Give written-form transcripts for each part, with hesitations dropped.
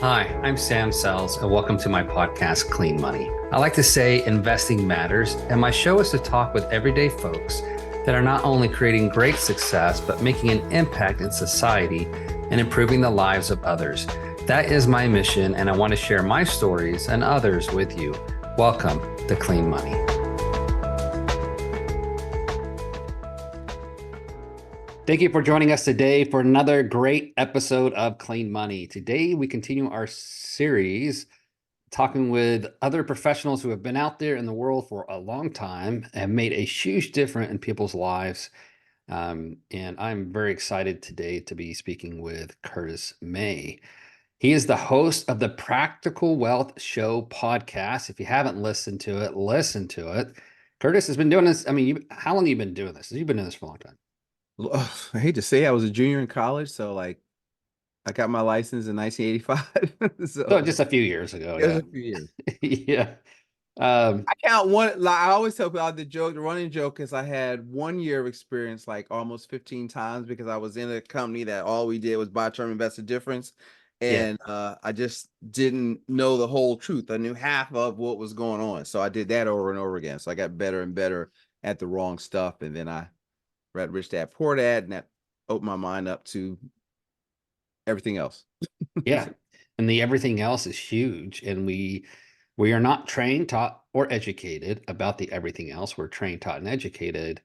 Hi, I'm Sam Sells, and welcome to my podcast, Clean Money. I like to say investing matters, and my show is to talk with everyday folks that are not only creating great success, but making an impact in society and improving the lives of others. That is my mission, and I want to share my stories and others with you. Welcome to Clean Money. Thank you for joining us today for another great episode of Clean Money. Today, we continue our series talking with other professionals who have been out there in the world for a long time and made a huge difference in people's lives. And I'm very excited today to be speaking with Curtis May. He is the host of the Practical Wealth Show podcast. If you haven't listened to it, listen to it. Curtis has been doing this. I mean, how long have you been doing this? You've been doing this for a long time. I hate to say I was a junior in college, so like I got my license in 1985. So So just a few years ago, it was yeah. a few years. Yeah. Um, I count one, like I always tell people the running joke is I had 1 year of experience like almost 15 times because I was in a company that all we did was buy term invested difference. yeah. And I just didn't know the whole truth. I knew half of what was going on. So I did that over and over again. So I got better and better at the wrong stuff. And then I read Rich Dad Poor Dad, and that opened my mind up to everything else. Yeah. And the everything else is huge. And we are not trained, taught, or educated about the everything else. We're trained, taught, and educated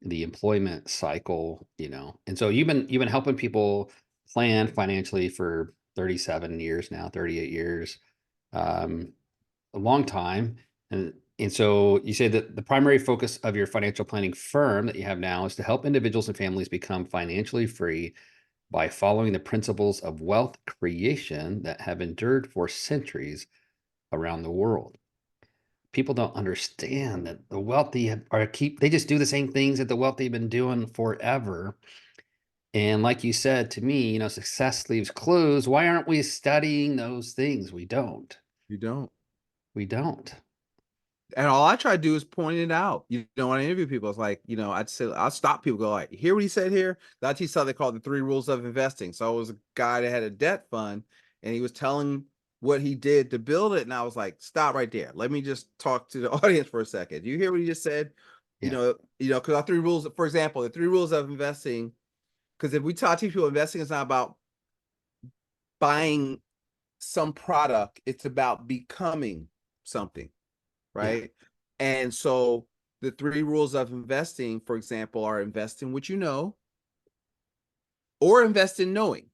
the employment cycle, you know. And so you've been helping people plan financially for 37 years now, 38 years, um, a long time. And so you say that the primary focus of your financial planning firm that you have now is to help individuals and families become financially free by following the principles of wealth creation that have endured for centuries around the world. People don't understand that the wealthy they just do the same things that the wealthy have been doing forever. And like you said to me, you know, success leaves clues. Why aren't we studying those things? We don't. You don't. We don't. And all I try to do is point it out. You know, when I interview people, it's like, I'd say I'll stop people, go like, hear what he said here? I teach something called the 3 rules of investing. So it was a guy that had a debt fund and he was telling what he did to build it. And I was like, stop right there. Let me just talk to the audience for a second. Do you hear what he just said? Yeah. Because our 3 rules, for example, the 3 rules of investing, because if we teach people investing, it's not about buying some product, it's about becoming something. Yeah. Right? And so the 3 rules of investing, for example, are invest in what you know or invest in knowing,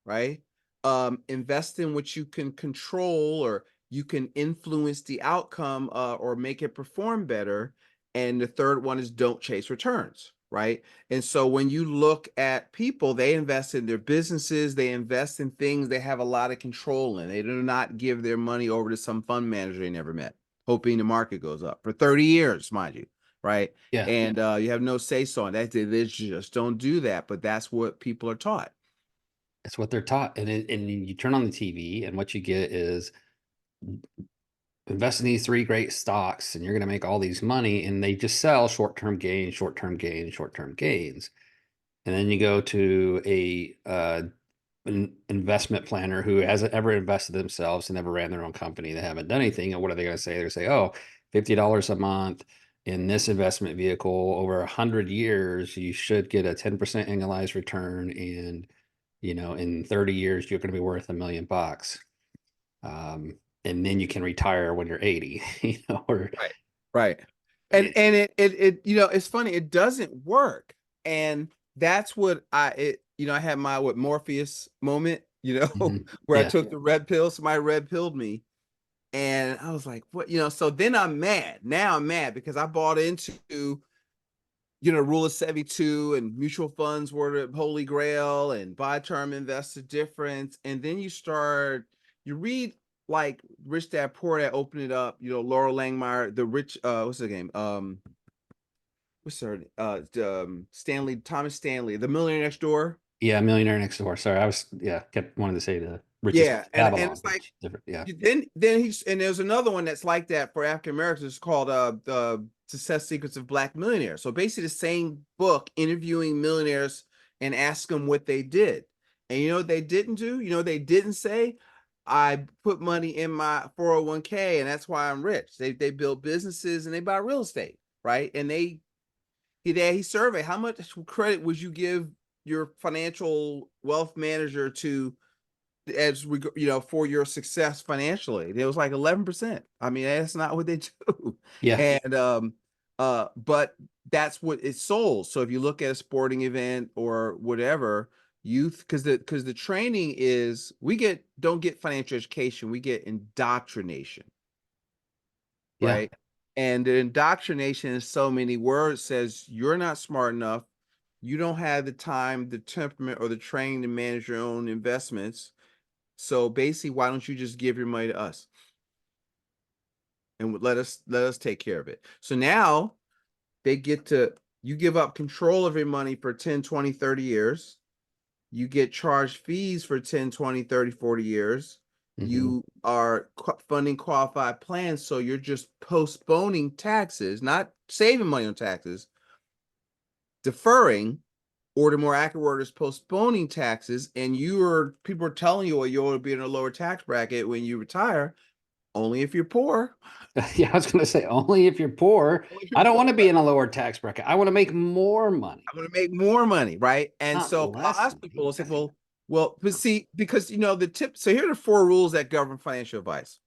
right? Invest in what you can control or you can influence the outcome or make it perform better. And the third one is don't chase returns, right? And so when you look at people, they invest in their businesses, they invest in things they have a lot of control in. They do not give their money over to some fund manager they never met, hoping the market goes up for 30 years, mind you, right? Yeah. And you have no say so on that. They just don't do that, but that's what people are taught. It's what they're taught. And you turn on the TV and what you get is invest in these three great stocks and you're going to make all these money. And they just sell short-term gains, short-term gains, short-term gains. And then you go to an investment planner who hasn't ever invested themselves and never ran their own company. They haven't done anything. And what are they going to say? They're going to say, oh, $50 a month in this investment vehicle over 100 years, you should get a 10% annualized return. And, you know, in 30 years, you're going to be worth $1 million. And then you can retire when you're 80, you know, or Right. Right. And it it's funny, it doesn't work. And that's what I had my Morpheus moment, Mhm. where I Yeah. took the red pill, somebody red pilled me. And I was like, what, so then I'm mad. Now I'm mad because I bought into, rule of 72 and mutual funds were the holy grail and buy term invest the difference. And then you read like Rich Dad Poor Dad, open it up, Laura Langmeyer, the rich, what's the game? What's her, Thomas Stanley, The Millionaire Next Door. Yeah. Millionaire Next Door. Sorry. Yeah, kept wanting to say the richest Yeah. And Babylon, it's like, which different. Yeah. then there's another one that's like that for African Americans. It's called the Success Secrets of Black Millionaires. So basically the same book interviewing millionaires and ask them what they did. And you know what they didn't do? You know what they didn't say? I put money in my 401k and that's why I'm rich. They build businesses and they buy real estate, right? And he surveyed how much credit would you give your financial wealth manager to as we for your success financially. It was like 11%. I mean, that's not what they do. Yeah. And but that's what it's sold. So if you look at a sporting event or whatever, youth, because the training is don't get financial education, we get indoctrination, Yeah. right? And the indoctrination in so many words says you're not smart enough, you don't have the time, the temperament, or the training to manage your own investments. So basically, why don't you just give your money to us and let us take care of it? So now you give up control of your money for 10, 20, 30 years. You get charged fees for 10, 20, 30, 40 years. Hmm. You are funding qualified plans. So you're just postponing taxes, not saving money on taxes, deferring, or the more accurate word is postponing taxes. And people are telling you, well, you'll be in a lower tax bracket when you retire. Only if you're poor. Yeah, I was going to say only if you're poor. Only if I you're don't want to poor. be in a lower tax bracket. I want to make more money, I'm going to make more money, right? And not so I'll less ask people, money. I'll say, but see, because the tip. So here are the 4 rules that govern financial advice.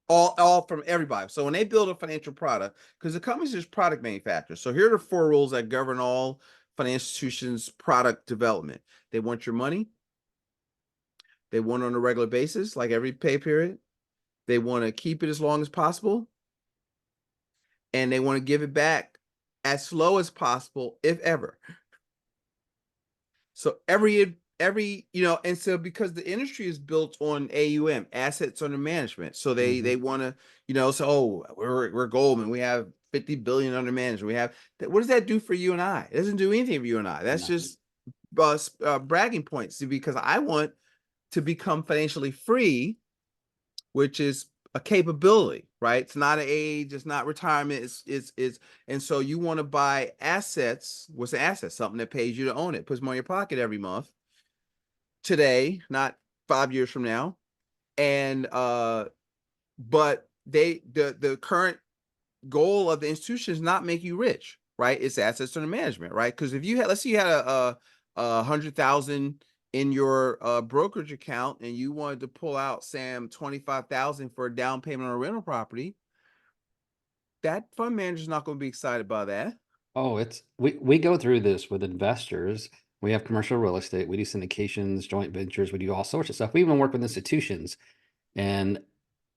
All from everybody. So when they build a financial product, because the company's just product manufacturers. So here are the 4 rules that govern all financial institutions' product development. They want your money. They want it on a regular basis, like every pay period. They want to keep it as long as possible. And they want to give it back as slow as possible, if ever. So and so because the industry is built on AUM, assets under management. So they want to, we're Goldman, we have 50 billion under management. We have what does that do for you and I? It doesn't do anything for you and I. That's Nothing. just bragging points because I want to become financially free, which is a capability, right? It's not an age, it's not retirement, it's and so you want to buy assets. What's an asset? Something that pays you to own it, puts money in your pocket every month. Today, not 5 years from now. And but the current goal of the institution is not make you rich, right? It's assets under management, right? Because if you had, let's say you had a 100,000 in your brokerage account and you wanted to pull out, Sam, 25,000 for a down payment on a rental property, that fund manager is not going to be excited about that. Oh, we go through this with investors. We have commercial real estate. We do syndications, joint ventures. We do all sorts of stuff. We even work with institutions. And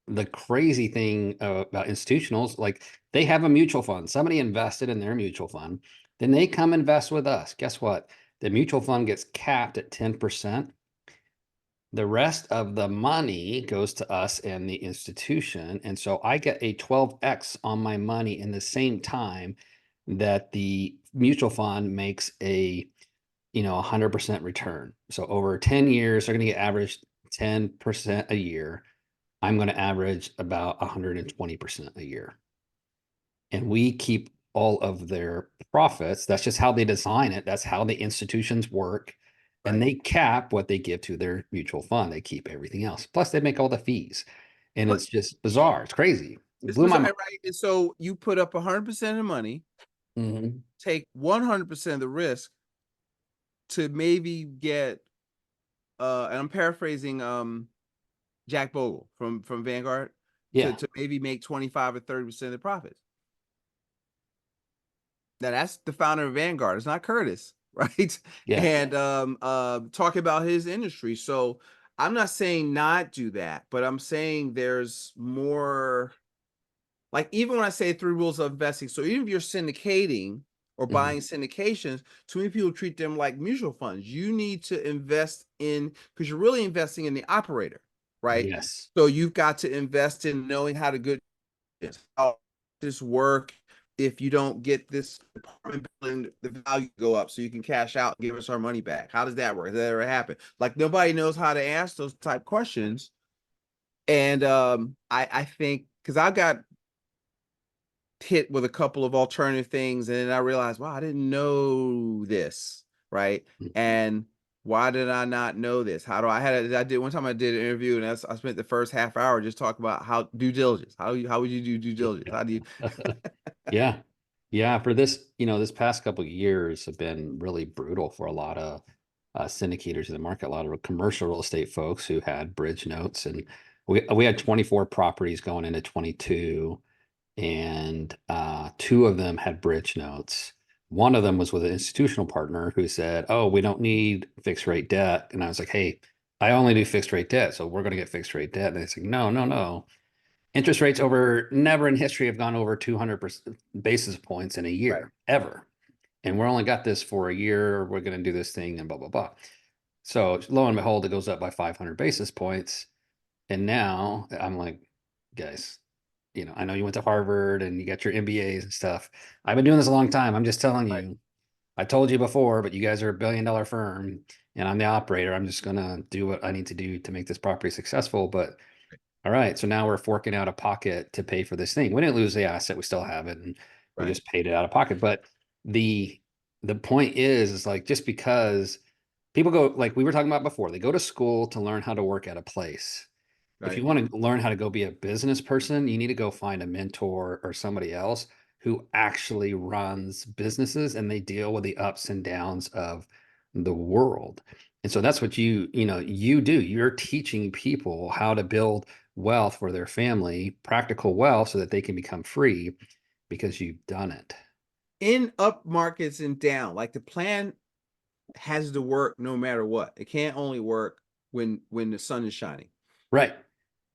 the crazy thing about institutionals, like they have a mutual fund. Somebody invested in their mutual fund. Then they come invest with us. Guess what? The mutual fund gets capped at 10%. The rest of the money goes to us and the institution. And so I get a 12x on my money in the same time that the mutual fund makes a 100% return. So over 10 years, they're going to get averaged 10% a year. I'm going to average about 120% a year. And we keep all of their profits. That's just how they design it. That's how the institutions work. And Right. they cap what they give to their mutual fund. They keep everything else. Plus, they make all the fees. And But it's just bizarre. It's crazy. It it's blew my bizarre, mind. right? And so you put up 100% of the money, Mhm. take 100% of the risk to maybe get and I'm paraphrasing Jack Bogle from Vanguard Yeah. to maybe make 25 or 30% of the profits. Now that's the founder of Vanguard. It's not Curtis, right? Yeah. And talking about his industry. So I'm not saying not do that, but I'm saying there's more. Like even when I say 3 rules of investing, so even if you're syndicating or Mhm. buying syndications, too many people treat them like mutual funds. You need to invest in because you're really investing in the operator, right? Yes. So you've got to invest in knowing how to good how this work. If you don't get this apartment building, the value go up so you can cash out and give us our money back. How does that work? Does that ever happen? Like nobody knows how to ask those type questions. And I think because I got hit with a couple of alternative things and then I realized, wow, I didn't know this, right? Mhm. And Why did I not know this? How do I did one time I did an interview and I spent the first half hour just talking about how due diligence. How would you do due diligence? How do you Yeah. Yeah. For this, this past couple of years have been really brutal for a lot of syndicators in the market, a lot of commercial real estate folks who had bridge notes. And we had 24 properties going into 22, and two of them had bridge notes. One of them was with an institutional partner who said, "Oh, we don't need fixed rate debt." And I was like, "Hey, I only do fixed rate debt, so we're going to get fixed rate debt." And they said, "No, no, no. Interest rates over never in history have gone over 200 basis points in a right, year, ever. And we're only got this for a year. We're going to do this thing and blah, blah, blah." So lo and behold, it goes up by 500 basis points. And now I'm like, guys, I know you went to Harvard and you got your MBAs and stuff. I've been doing this a long time. I'm just telling right, you, I told you before, but you guys are $1 billion firm and I'm the operator. I'm just going to do what I need to do to make this property successful. But all right, so now we're forking out of pocket to pay for this thing. We didn't lose the asset; we still have it, and we right, just paid it out of pocket. But the the point is like just because people go, like we were talking about before, they go to school to learn how to work at a place. If right. you want to learn how to go be a business person, you need to go find a mentor or somebody else who actually runs businesses and they deal with the ups and downs of the world. And so that's what you do. You're teaching people how to build wealth for their family, practical wealth so that they can become free because you've done it. In up markets and down, like the plan has to work no matter what. It can't only work when the sun is shining. Right.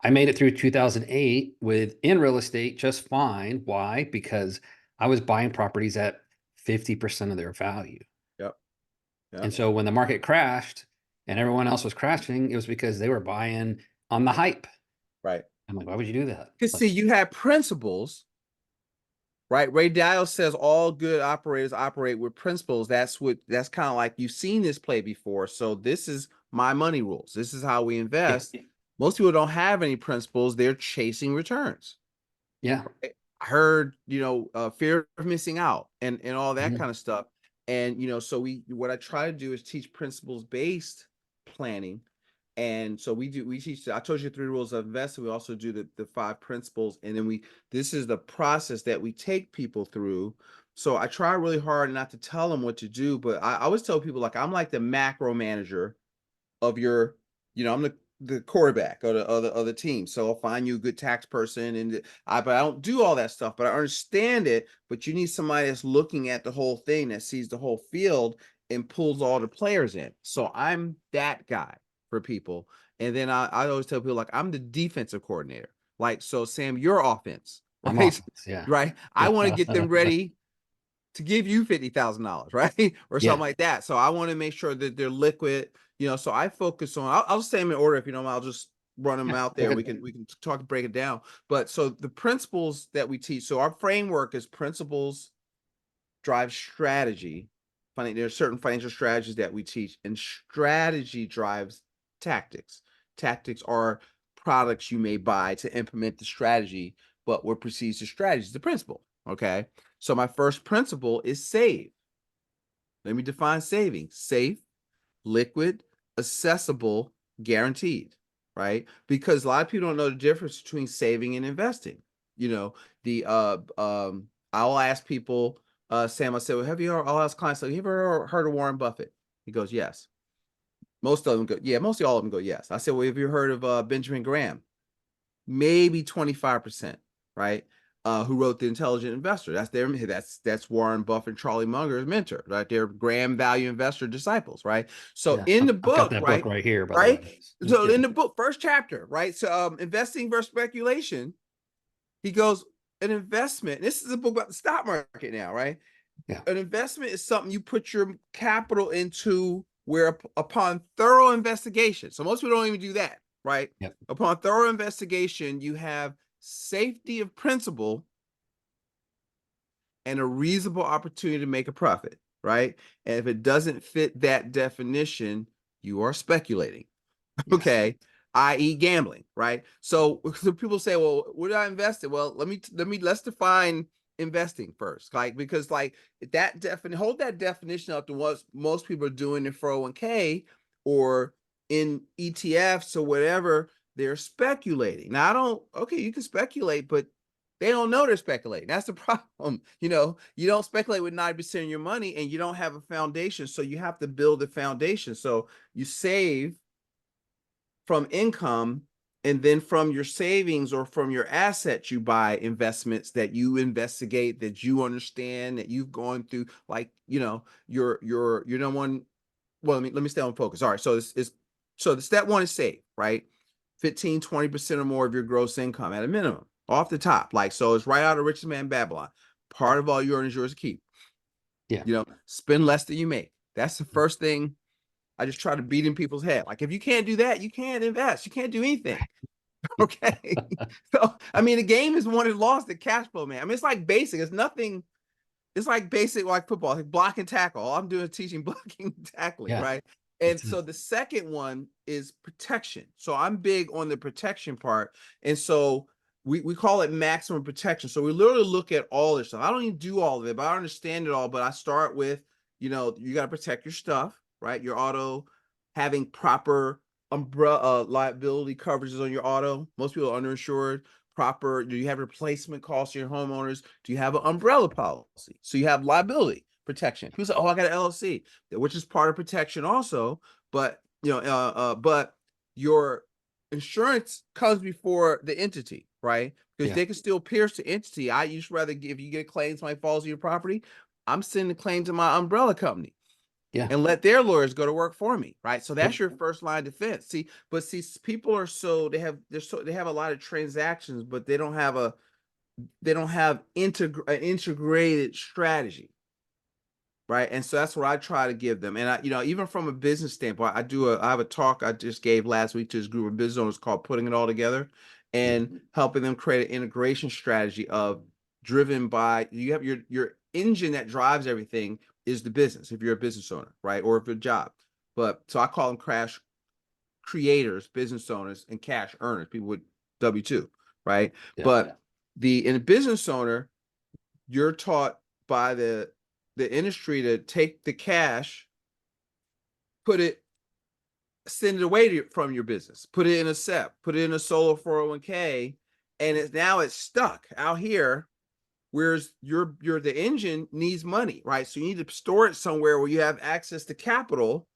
I made it through 2008 with in real estate just fine. Why? Because I was buying properties at 50% of their value. Yep. And Yep. so when the market crashed and everyone else was crashing, it was because they were buying on the hype. Right. I'm like, why would you do that? Because see, Like, you have principles, right? Ray Dalio says all good operators operate with principles. That's kind of like you've seen this play before. So this is my money rules. This is how we yeah, invest. Most people don't have any principles. They're chasing returns. yeah. I heard, fear of missing out and all that Mhm. kind of stuff. And so what I try to do is teach principles based planning. And so we teach, I told you 3 rules of investing. We also do the 5 principles. And then this is the process that we take people through. So I try really hard not to tell them what to do, but I always tell people like I'm like the macro manager of your, I'm the quarterback of the team. So I'll find you a good tax person, and but I don't do all that stuff, but I understand it. But you need somebody that's looking at the whole thing, that sees the whole field and pulls all the players in. So I'm that guy for people. And then I always tell people like I'm the defensive coordinator. Like, so Sam, your offense, I'm right? off. Yeah. Right. I want to get them ready to give you $50,000, right? Or Yeah. something like that. So I want to make sure that they're liquid, so I focus on, I'll say them in order. If you don't, I'll just run them Yeah. out Go there. We ahead. can talk, break it down. But so the principles that we teach, so our framework is principles drive strategy. There are certain financial strategies that we teach, and strategy drives tactics. Tactics are products you may buy to implement the strategy, but what precedes the strategy is the principle. Okay. So my first principle is save. Let me define saving: safe, liquid, accessible, guaranteed, right? Because a lot of people don't know the difference between saving and investing. You know, the I'll ask people, Sam, I said, well, I'll ask clients, like, have you ever heard of Warren Buffett? He goes, yes. Most of them go, yeah, mostly all of them go, yes. I said, well, have you heard of Benjamin Graham? Maybe 25%, right? Who wrote The Intelligent Investor. That's Warren Buffett and Charlie Munger's mentor, right? They're Graham Value Investor disciples, right? So Yeah. in the I've got book, that book right? right here, by the Right? way. Just So in kidding. the book, first chapter, right? So investing versus speculation, he goes, an investment, this is a book about the stock market now, right? Yeah. An investment is something you put your capital into where upon thorough investigation. So most people don't even do that, right? Yep. Upon thorough investigation, you have safety of principle and a reasonable opportunity to make a profit, right? And if it doesn't fit that definition, you are speculating. Yes. Okay, i.e. gambling, right? So people say, well, what did I invest in? Well, let's define investing first. Like, because like hold that definition up to what most people are doing in 401k. or in ETFs or whatever, they're speculating. Now, okay, you can speculate, but they don't know they're speculating. That's the problem. You don't speculate with 90% of your money and you don't have a foundation. So you have to build a foundation. So you save from income, and then from your savings or from your assets, you buy investments that you investigate, that you understand, that you've gone through, like, your number one. Well, let me stay on focus. All right. So so the step one is save, right? 15-20% or more of your gross income at a minimum off the top. Like, so it's right out of Richest Man Babylon. Part of all you earn is yours to keep. Yeah. Spend less than you make. That's the first thing I just try to beat in people's head. Like, if you can't do that, you can't invest. You can't do anything. Okay. So, I mean, the game is won and lost at cash flow, man. I mean, it's like basic. It's nothing. It's like basic, like football, like block and tackle. All I'm doing is teaching blocking and tackling, Yeah. right? And That's so it. the second one is protection. So I'm big on the protection part. And so we call it maximum protection. So we literally look at all this stuff. I don't even do all of it, but I understand it all. But I start with, you got to protect your stuff, right? Your auto, having proper umbrella liability coverages on your auto. Most people are underinsured. Proper, do you have replacement costs for your homeowners? Do you have an umbrella policy? So you have liability protection. People say, oh, I got an LLC, which is part of protection also. But but your insurance comes before the entity, right? Because Yeah. they can still pierce the entity. I used to rather, if you get a claim, somebody falls on your property, I'm sending the claim to my umbrella company Yeah. and let their lawyers go to work for me, right? So that's Yep. your first line of defense. See, people are they have a lot of transactions, but they don't have an integrated strategy, right? And so that's what I try to give them. And even from a business standpoint, I have a talk I just gave last week to this group of business owners called Putting It All Together, Yeah. and helping them create an integration strategy of driven by, you have your engine that drives everything is the business, if you're a business owner, right? Or if it's a job. But so I call them cash creators, business owners, and cash earners, people with W-2, right? Yeah. But in a business owner, you're taught by the industry to take the cash, put it, send it away from your business, put it in a SEP, put it in a solo 401k, and it's stuck out here. Whereas the engine needs money, right? So you need to store it somewhere where you have access to capital,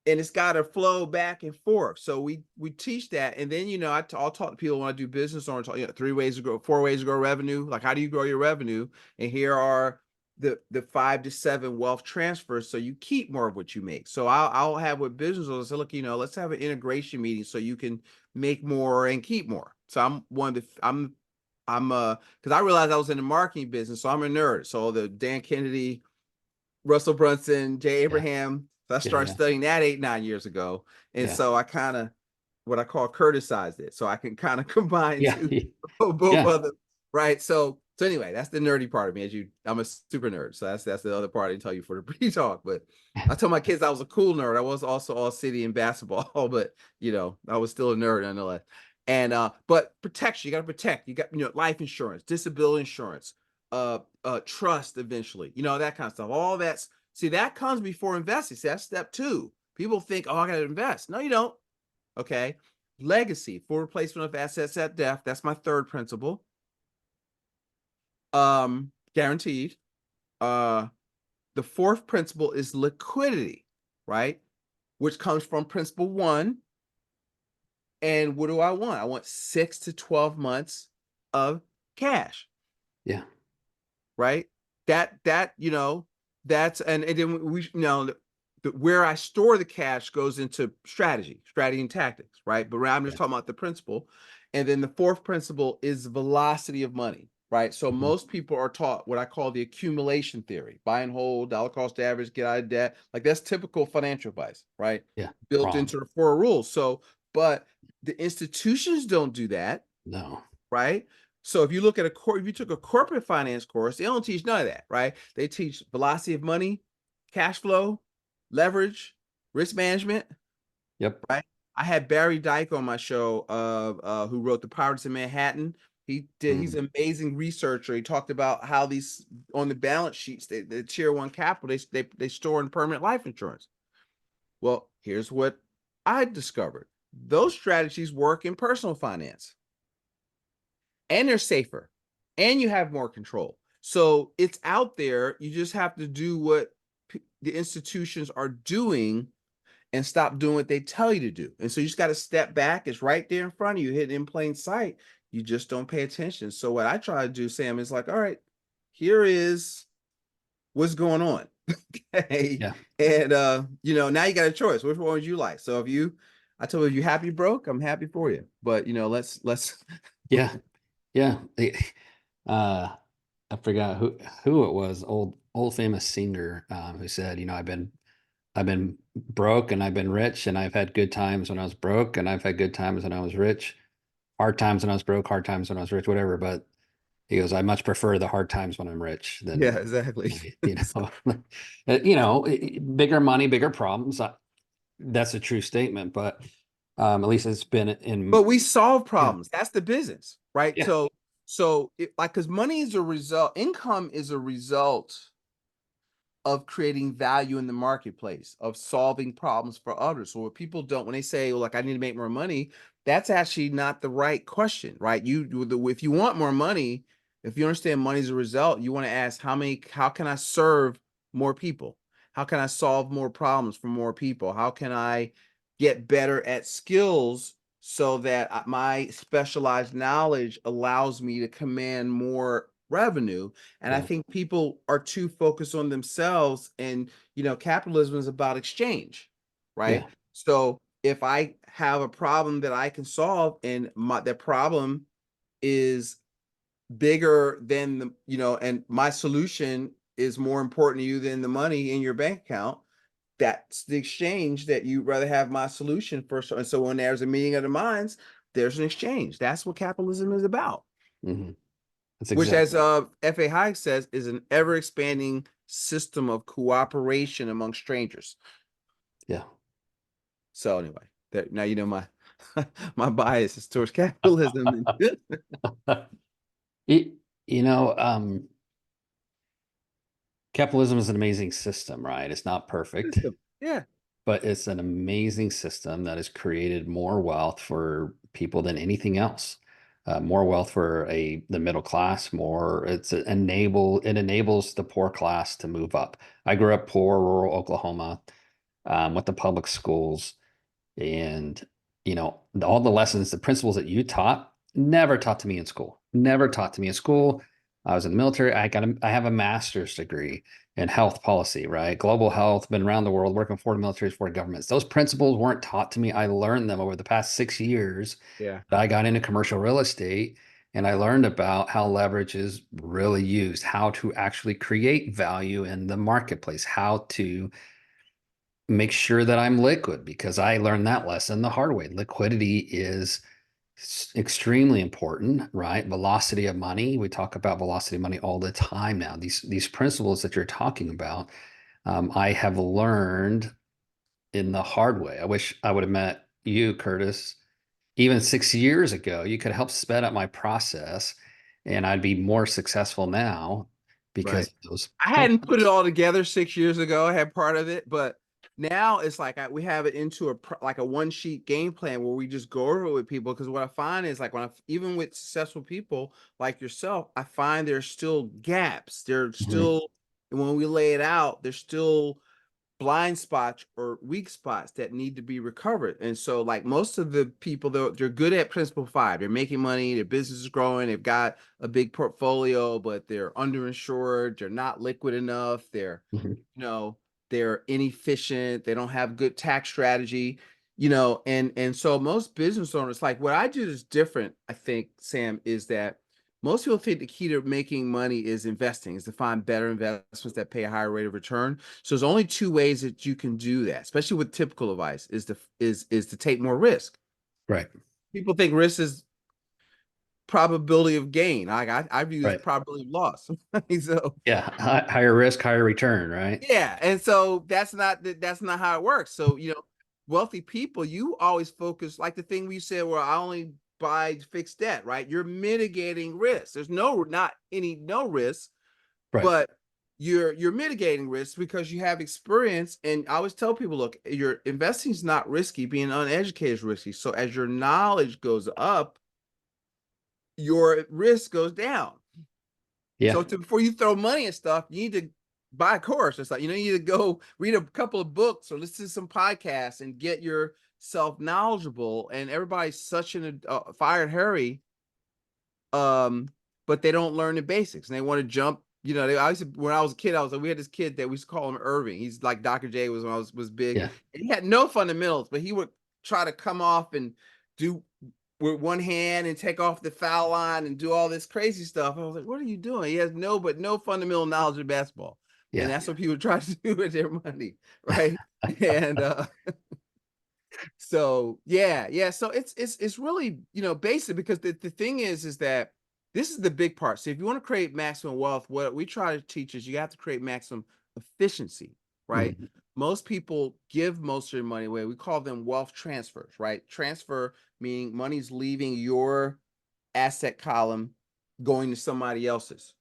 and it's got to flow back and forth. So we teach that, and then I'll talk to people when I do business on 4 ways to grow revenue. Like, how do you grow your revenue? And here are the 5 to 7 wealth transfers, so you keep more of what you make. So I'll have with business owners say, look, let's have an integration meeting so you can make more and keep more. So I'm because I realized I was in the marketing business, so I'm a nerd. So the Dan Kennedy, Russell Brunson, Jay Yeah. Abraham. So I Yeah. started Yeah. studying that 8-9 years ago. And Yeah. so I kind of, what I call Curtisized it. So I can kind of combine Yeah. both Yeah. of them. Right. So anyway, that's the nerdy part of me. I'm a super nerd. So that's the other part I didn't tell you for the pre-talk. But I told my kids I was a cool nerd. I was also all city and basketball, but I was still a nerd nonetheless. And but protection, you got to protect. You got life insurance, disability insurance, trust eventually, that kind of stuff. All that's, see, that comes before investing. See, that's step 2. People think, oh, I got to invest. No, you don't. Okay. Legacy, full replacement of assets at death. That's my third principle. Guaranteed. The fourth principle is liquidity, right? Which comes from principle 1. And what do I want? I want 6 to 12 months of cash, Yeah. right? That's, and then where I store the cash goes into strategy and tactics, right? But I'm just Yeah. talking about the principle. And then the fourth principle is velocity of money, right? So Mhm. most people are taught what I call the accumulation theory: buy and hold, dollar cost average, get out of debt. Like, that's typical financial advice, right? Yeah. Built Wrong. into the 4 rules. So, but the institutions don't do that, No. right? So if you look at if you took a corporate finance course, they don't teach none of that, right? They teach velocity of money, cash flow, leverage, risk management, Yep. right? I had Barry Dyke on my show, who wrote The Pirates of Manhattan. He's Mhm. an amazing researcher. He talked about how these, on the balance sheets, the tier 1 capital, they store in permanent life insurance. Well, here's what I discovered those strategies work in personal finance, and they're safer, and you have more control. So it's out there. You just have to do what the institutions are doing and stop doing what they tell you to do. And so you just got to step back. It's right there in front of you, hidden in plain sight. You just don't pay attention. So what I try to do, Sam, is like, all right, here is what's going on. Okay. Yeah. And now you got a choice. Which one would you like? So I told you happy broke, I'm happy for you. But let's Yeah. Yeah. Uh, I forgot who it was, old famous singer, who said, I've been broke and I've been rich, and I've had good times when I was broke, and I've had good times when I was rich, hard times when I was broke, hard times when I was rich, whatever. But he goes, I much prefer the hard times when I'm rich than, yeah, exactly. bigger money, bigger problems. That's a true statement, but at least it's been But in, we solve yeah, problems. That's the business, right? yeah, So like, because money is a result, income is a result of creating value in the marketplace, of solving problems for others. So what people don't, when they say, well, like, I need to make more money, that's actually not the right question, right? If you want more money, if you understand money is a result, you want to ask how can I serve more people? How can I solve more problems for more people? How can I get better at skills so that my specialized knowledge allows me to command more revenue? And I yeah, think people are too focused on themselves, and capitalism is about exchange, right? yeah, So if I have a problem that I can solve, and that problem is bigger than and my solution is more important to you than the money in your bank account, that's the exchange, that you'd rather have my solution first. And so when there's a meeting of the minds, there's an exchange. That's what capitalism is about, hmm that's which, as exactly, F.A. Hayek says, is an ever expanding system of cooperation among strangers. yeah. So anyway, now my my bias is towards capitalism. It, you know, capitalism is an amazing system, right? It's not perfect, System. Yeah, but it's an amazing system that has created more wealth for people than anything else. More wealth for the middle class, it enables the poor class to move up. I grew up poor, rural Oklahoma, with the public schools, and all the lessons, the principles that you taught, never taught to me in school. Never taught to me in school. I was in the military. I have a master's degree in health policy, right? Global health, been around the world, working for the military, for governments. Those principles weren't taught to me. I learned them over the past 6 years yeah, that I got into commercial real estate, and I learned about how leverage is really used, how to actually create value in the marketplace, how to make sure that I'm liquid, because I learned that lesson the hard way. Liquidity is extremely important, right? Velocity of money. We talk about velocity of money all the time now. These principles that you're talking about, I have learned in the hard way. I wish I would have met you, Curtis, even 6 years ago. You could help sped up my process, and I'd be more successful now because right. of those I hadn't put it principles. all together 6 years ago. I had part of it, but now it's like we have it into like a one sheet game plan where we just go over it with people. Because what I find is, like, even with successful people like yourself, I find there's still gaps. There's Mhm. still, when we lay it out, there's still blind spots or weak spots that need to be recovered. And so, like, most of the people, they're good at principle five. They're making money, their business is growing, they've got a big portfolio, but they're underinsured, they're not liquid enough, Mhm. you know, they're inefficient, they don't have good tax strategy, and so most business owners, like, what I do is different, I think, Sam, is that most people think the key to making money is investing, is to find better investments that pay a higher rate of return. So there's only two ways that you can do that, especially with typical advice, is to take more risk. Right, People think risk is probability of gain. I view it as right. probability of loss. So Yeah, higher risk, higher return, right? yeah, and so that's not how it works. So wealthy people, you always focus, like the thing we said, where I only buy fixed debt, right? You're mitigating risk. There's no risk, Right. but you're mitigating risk because you have experience. And I always tell people, look, your investing is not risky. Being uneducated is risky. So as your knowledge goes up, your risk goes down. Yeah. So before you throw money at stuff, you need to buy a course. It's like, you need to go read a couple of books or listen to some podcasts and get yourself knowledgeable. And everybody's such in a fire and hurry, but they don't learn the basics and they want to jump. When I was a kid, we had this kid that we used to call him Irving. He's like Dr. J was when I was big. Yeah. And he had no fundamentals, but he would try to come off and do with one hand and take off the foul line and do all this crazy stuff. I was like, what are you doing? He has no fundamental knowledge of basketball. And Yeah. that's what people try to do with their money, right? And so yeah. So it's really, basic, because the thing is that this is the big part. So if you want to create maximum wealth, what we try to teach is you have to create maximum efficiency, right? Mhm. Most people give most of their money away. We call them wealth transfers, right? Transfer meaning money's leaving your asset column going to somebody else's.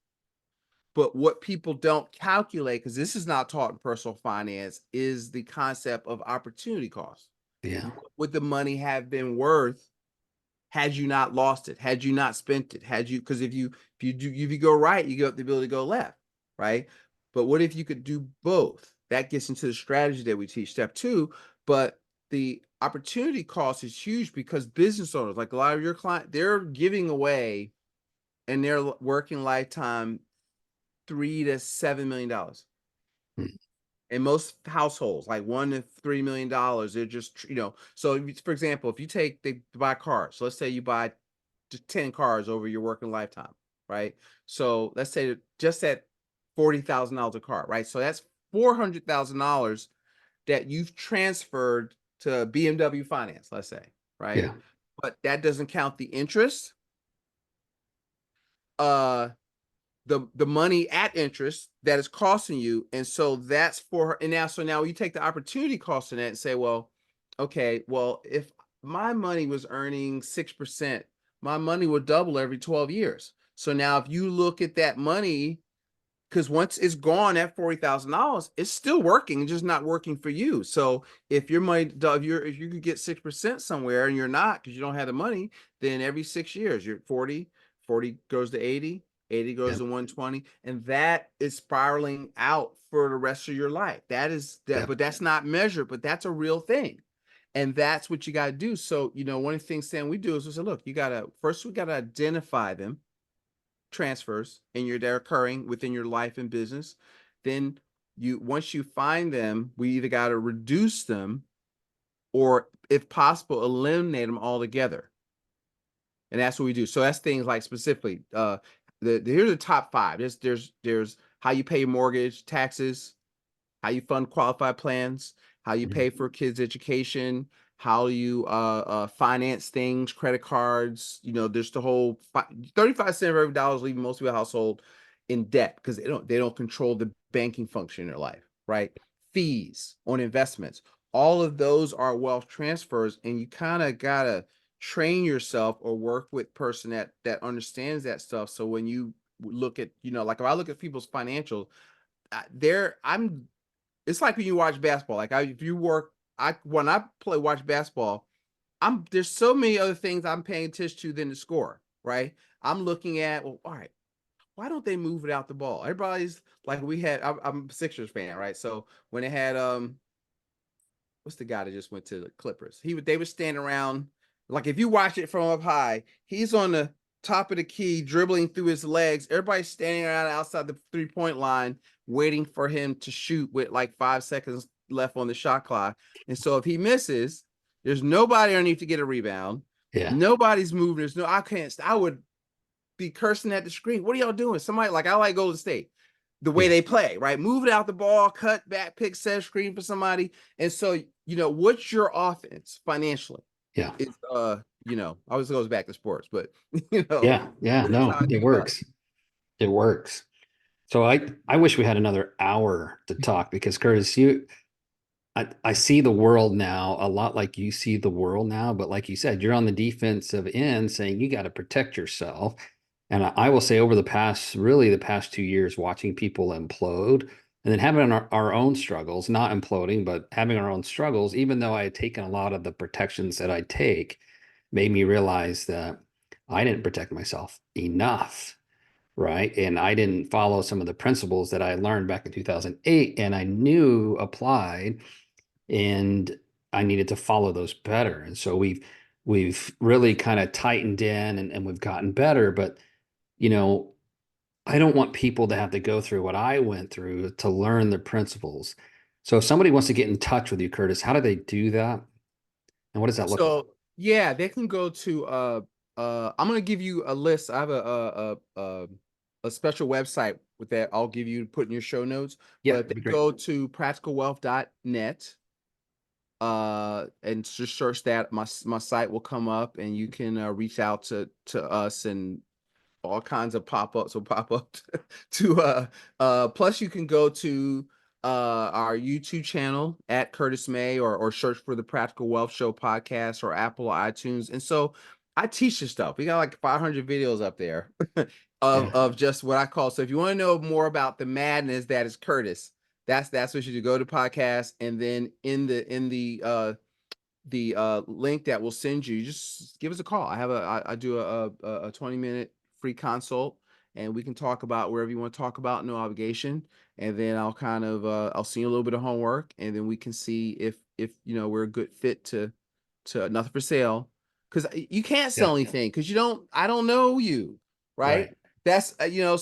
But what people don't calculate, because this is not taught in personal finance, is the concept of opportunity cost. Yeah. What would the money have been worth had you not lost it, had you not spent it, had you, because if you go right, you got the ability to go left, right? But what if you could do both? That gets into the strategy that we teach, step 2. But the opportunity cost is huge because business owners, like a lot of your clients, they're giving away in their working lifetime $3 to $7 million. Mm. In most households, like $1 to $3 million, they're just, so for example, if they buy cars, so let's say you buy 10 cars over your working lifetime, right? So let's say just at $40,000 a car, right? So that's $400,000 that you've transferred to BMW Finance, let's say, right? Yeah. But that doesn't count the interest, uh, the money at interest that is costing you. And so that's for, and now you take the opportunity cost in that and say, well, okay, well, if my money was earning 6%, my money would double every 12 years. So now if you look at that money, because once it's gone at $40,000, it's still working, just not working for you. So if your money, if you could get 6% somewhere and you're not, because you don't have the money, then every 6 years you're 40 goes to 80 goes Yeah. to 120, and that is spiraling out for the rest of your life. That is that, Yeah. but that's not measured, but that's a real thing. And that's what you got to do. So, one of the things, Sam, we do is we say, look, we got to identify them, transfers, and they're occurring within your life and business. Then once you find them, we either got to reduce them or, if possible, eliminate them altogether. And that's what we do. So that's things like, specifically, here's the top 5. There's how you pay your mortgage, taxes, how you fund qualified plans, how you Mhm. pay for kids' education, how you finance things, credit cards. There's the whole 35% of every dollar is leaving most of your household in debt because they don't control the banking function in their life, right? Fees on investments. All of those are wealth transfers, and you kind of gotta train yourself or work with person that understands that stuff. So when you look at, like if I look at people's financials, I'm it's like when you watch basketball. Like if you work, when I watch basketball, there's so many other things I'm paying attention to than the score, right? I'm looking at, well, all right, why don't they move it out the ball? Everybody's like, I'm a Sixers fan, right? So when they had what's the guy that just went to the Clippers? They would stand around, like if you watch it from up high, he's on the top of the key dribbling through his legs. Everybody's standing around outside the 3-point line waiting for him to shoot with like 5 seconds left on the shot clock. And so if he misses, there's nobody underneath to get a rebound. Yeah. Nobody's moving. I would be cursing at the screen. What are y'all doing? Somebody, like, I like Golden State, the way Yeah. they play, right? Move it out the ball, cut back, pick, set, screen for somebody. And so, what's your offense financially? Yeah. It's always goes back to sports, but you know, Yeah. Yeah. that's how No, I it think about works. It works. So I wish we had another hour to talk because Curtis, I see the world now a lot like you see the world now, but like you said, you're on the defensive end saying you got to protect yourself. And I will say over really the past 2 years, watching people implode and then having our own struggles, not imploding, but having our own struggles, even though I had taken a lot of the protections that I take, made me realize that I didn't protect myself enough, right? And I didn't follow some of the principles that I learned back in 2008 and I knew applied, and I needed to follow those better. And so we've really kind of tightened in and we've gotten better, but you know, I don't want people to have to go through what I went through to learn the principles. So if somebody wants to get in touch with you, Curtis, how do they do that? And what does that look like? So yeah, they can go to I'm gonna give you a list. I have a special website with that I'll give you to put in your show notes. Yeah, But that'd they be great. go to practicalwealth.net and just search that. My site will come up and you can reach out to us, and all kinds of pop-ups will pop up to plus you can go to our YouTube channel at Curtis May, or search for the Practical Wealth Show podcast, or Apple or iTunes. And so I teach this stuff. We got like 500 videos up there Yeah. of just what I call. So if you want to know more about the madness that is Curtis, that's what you do. Go to podcast, and then in the link that we'll send you, just give us a call. I do a 20-minute free consult, and we can talk about wherever you want to talk about, no obligation. And then I'll kind of I'll send you a little bit of homework, and then we can see if we're a good fit to nothing for sale, because you can't Yeah. sell anything because I don't know you, right? Right. That's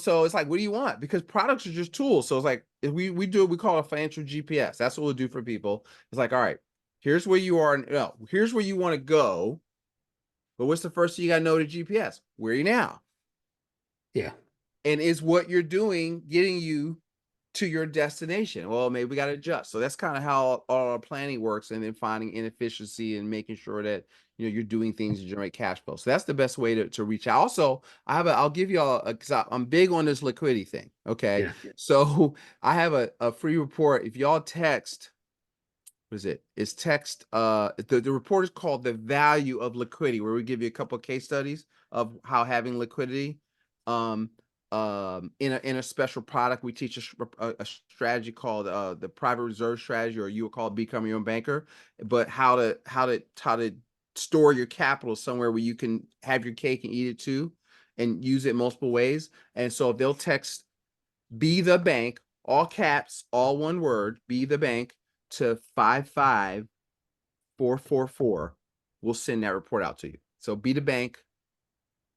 so it's like, what do you want? Because products are just tools. So it's like, if we do, we call it a financial GPS. That's what we'll do for people. It's like, all right, here's where you are. No, here's where you want to go. But what's the first thing you got to know to GPS? Where are you now? Yeah. And is what you're doing getting you to your destination? Well, maybe we got to adjust. So that's kind of how all our planning works, and then finding inefficiency and making sure that you're doing things to generate cash flow. So that's the best way to reach out. Also, I'll give you all, because I'm big on this liquidity thing. Okay. Yeah. So I have a free report. If y'all text, what is it? It's text. The report is called The Value of Liquidity, where we give you a couple of case studies of how having liquidity, um, in a special product. We teach a strategy called the private reserve strategy, or you would call it become your own banker. But how to store your capital somewhere where you can have your cake and eat it too, and use it multiple ways. And so they'll text "Be the Bank," all caps, all one word, "Be the Bank," to 55444. We'll send that report out to you. So "Be the Bank"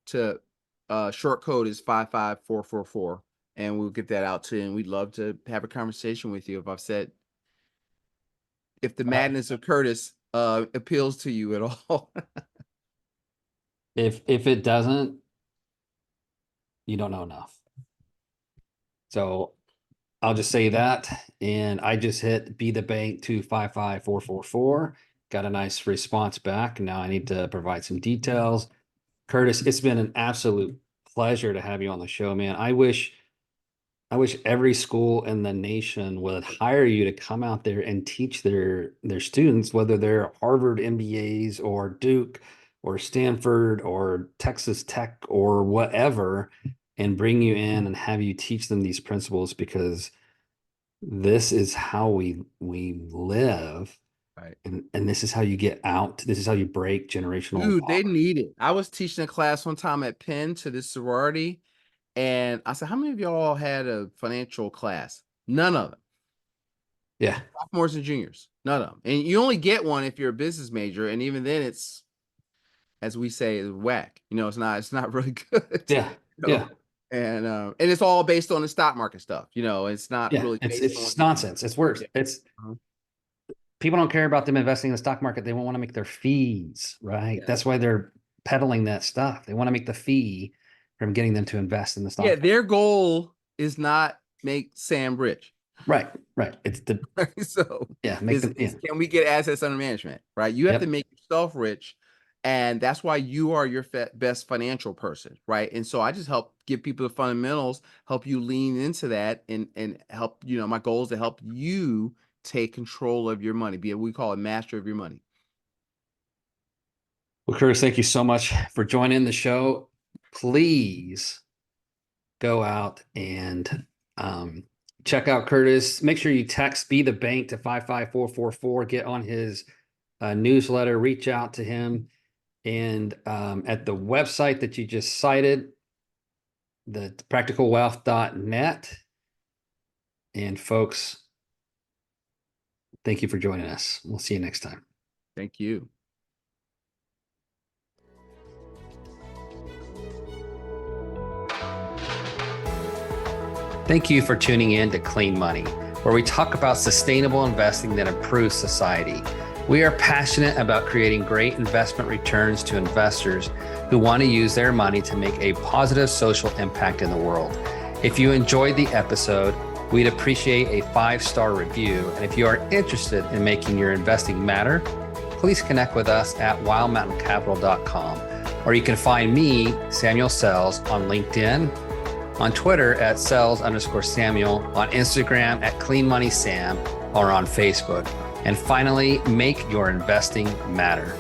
to short code is 55444, and we'll get that out to you. And we'd love to have a conversation with you. If the madness of Curtis appeals to you at all. If it doesn't, you don't know enough. So I'll just say that. And I just hit Be the Bank 255444. Got a nice response back. Now I need to provide some details. Curtis, it's been an absolute pleasure to have you on the show, man. I wish every school in the nation would hire you to come out there and teach their students, whether they're Harvard MBAs or Duke or Stanford or Texas Tech or whatever, and bring you in and have you teach them these principles, because this is how we live, Right. and this is how you get out. This is how you break generational Dude, they poverty. need it. I was teaching a class one time at Penn to this sorority, and I said, how many of y'all had a financial class? None of them. Yeah, Sophomores and juniors, none of them. And you only get one if you're a business major, and even then, it's, as we say, is whack. It's not really good. yeah, You know? yeah, And it's all based on the stock market stuff. It's not yeah. really It's based on. just nonsense. It's worse. Yeah. It's Uh-huh. people don't care about them investing in the stock market. They won't want to make their fees, right? Yeah. That's why they're peddling that stuff. They want to make the fee from getting them to invest in the Yeah, stock market. their goal is not make Sam rich. Right, right. It's the So yeah, make is them yeah. is can we get assets under management, right? You have to Yep. make yourself rich, and that's why you are your best financial person, right? And so I just help give people the fundamentals, help you lean into that, and help. My goal is to help you take control of your money, be we call it master of your money. Well, Curtis, thank you so much for joining the show. please go out and check out Curtis. Make sure you text Be the Bank to 55444. Get on his newsletter, reach out to him. And at the website that you just cited, the practicalwealth.net. And folks, thank you for joining us. We'll see you next time. Thank you. Thank you for tuning in to Clean Money, where we talk about sustainable investing that improves society. We are passionate about creating great investment returns to investors who want to use their money to make a positive social impact in the world. If you enjoyed the episode, we'd appreciate a 5-star review. And if you are interested in making your investing matter, please connect with us at wildmountaincapital.com, or you can find me, Samuel Sells, on LinkedIn, on Twitter at Sells_Samuel, on Instagram at Clean Money Sam, or on Facebook. And finally, make your investing matter.